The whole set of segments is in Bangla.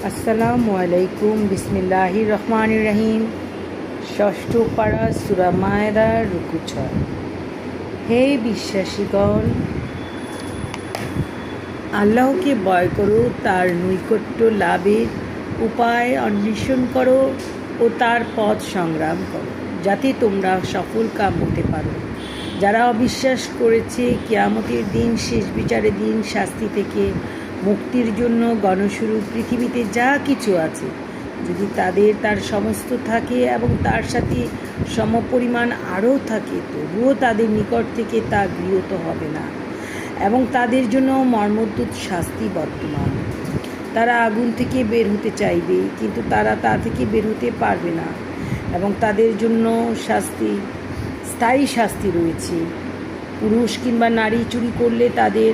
আসসালামু আলাইকুম। বিসমিল্লাহির রহমানির রহিম। ষষ্ঠ পারা সূরা মায়েদার রুকু 6। হে বিশ্বাসীগণ, আল্লাহকে ভয় করো, তার নৈকট্য লাভের উপায় অন্বেষণ করো ও তার পথ সংগ্রাম করো, যাতে তোমরা সফল কাম হতে পারো। যারা অবিশ্বাস করেছে কিয়ামতের দিন, শেষ বিচারের দিন, শাস্তি থেকে মুক্তির জন্য গণস্বরূপ পৃথিবীতে যা কিছু আছে, যদি তার সমস্ত থাকে এবং তার সাথে সমপরিমাণ আরও থাকে, তবুও তাদের নিকট থেকে তা গৃহীত হবে না এবং তাদের জন্য মর্মন্তুদ শাস্তি বর্তমান। তারা আগুন থেকে বের হতে চাইবে, কিন্তু তারা তা থেকে বের হতে পারবে না এবং তাদের জন্য স্থায়ী শাস্তি রয়েছে। পুরুষ কিংবা নারী চুরি করলে তাদের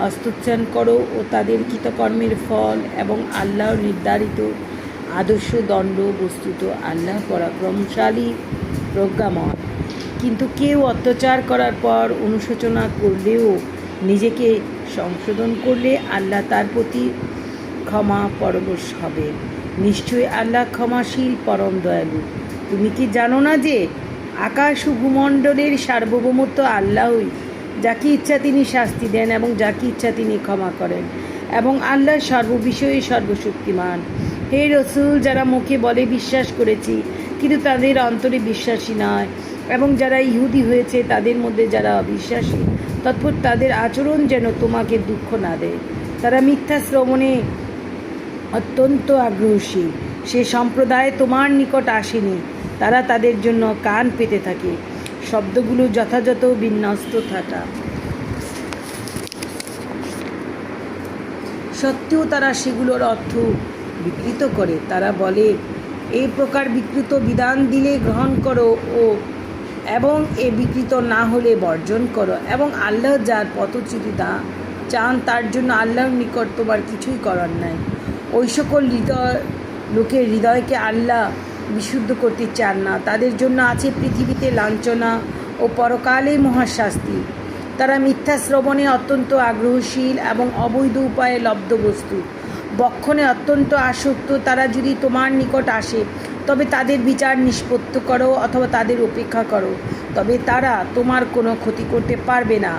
হস্তচ্ছেদ করো ও তাদের কৃতকর্মের ফল এবং আল্লাহর নির্ধারিত আদর্শ দণ্ড বস্তুত আল্লাহ পরাক্রমশালী, প্রজ্ঞাময়। কিন্তু কেউ অত্যাচার করার পর অনুশোচনা করলেও নিজেকে সংশোধন করলে আল্লাহ তার প্রতি ক্ষমা পরবশ হবে। নিশ্চয়ই আল্লাহ ক্ষমাশীল, পরম দয়ালু। তুমি কি জানো না যে আকাশ ও ভূমণ্ডলের সার্বভৌমত্ব আল্লাহই? যাকে ইচ্ছা তিনি শাস্তি দেন এবং যাকে ইচ্ছা তিনি ক্ষমা করেন, এবং আল্লাহ সর্ববিষয়ে সর্বশক্তিমান। হে রসুল, যারা মুখে বলে বিশ্বাস করেছি কিন্তু তাদের অন্তরে বিশ্বাসী নয়, এবং যারা ইহুদি হয়েছে তাদের মধ্যে যারা অবিশ্বাসী, তৎপর তাদের আচরণ যেন তোমাকে দুঃখ না দেয়। তারা মিথ্যা শ্রবণে অত্যন্ত আগ্রহশীল। সে সম্প্রদায় তোমার নিকট আসেনি, তারা তাদের জন্য কান পেতে থাকে, শব্দগুলো যথাযথ বিন্যস্ত থাকা সত্ত্বেও তারা সেগুলোর অর্থ বিকৃত করে। তারা বলে, এই প্রকার বিকৃত বিধান দিলে গ্রহণ করো এবং এ বিকৃত না হলে বর্জন করো, এবং আল্লাহ যার পথচ্যুতি চান তার জন্য আল্লাহর নিকট তোমার কিছুই করার নাই। ওই সকল লোকের হৃদয়কে আল্লাহ বিশুদ্ধ করতে চান না, তাদের জন্য আছে পৃথিবীতে লাঞ্ছনা ও পরকালে মহাশাস্তি। তারা মিথ্যা শ্রবণে অত্যন্ত আগ্রহশীল এবং অবৈধ উপায়ে লব্ধ বস্তু বক্ষণে অত্যন্ত আসক্ত। তারা যদি তোমার নিকট আসে তবে তাদের বিচার নিষ্পত্তি করো অথবা তাদের উপেক্ষা করো, তবে তারা তোমার কোনো ক্ষতি করতে পারবে না।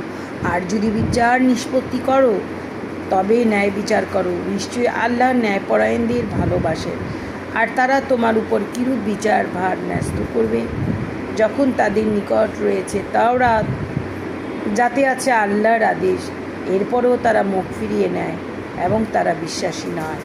আর যদি বিচার নিষ্পত্তি করো তবে ন্যায় বিচার করো। নিশ্চয়ই আল্লাহ ন্যায়পরায়ণদের ভালোবাসেন। আর তারা তোমার উপর কিরূপ বিচার ভার ন্যস্ত করবে, যখন তাদের নিকট রয়েছে তাওরাত, যাতে আছে আল্লাহর আদেশ, এরপরেও তারা মুখ ফিরিয়ে নেয় এবং তারা বিশ্বাসী নয়।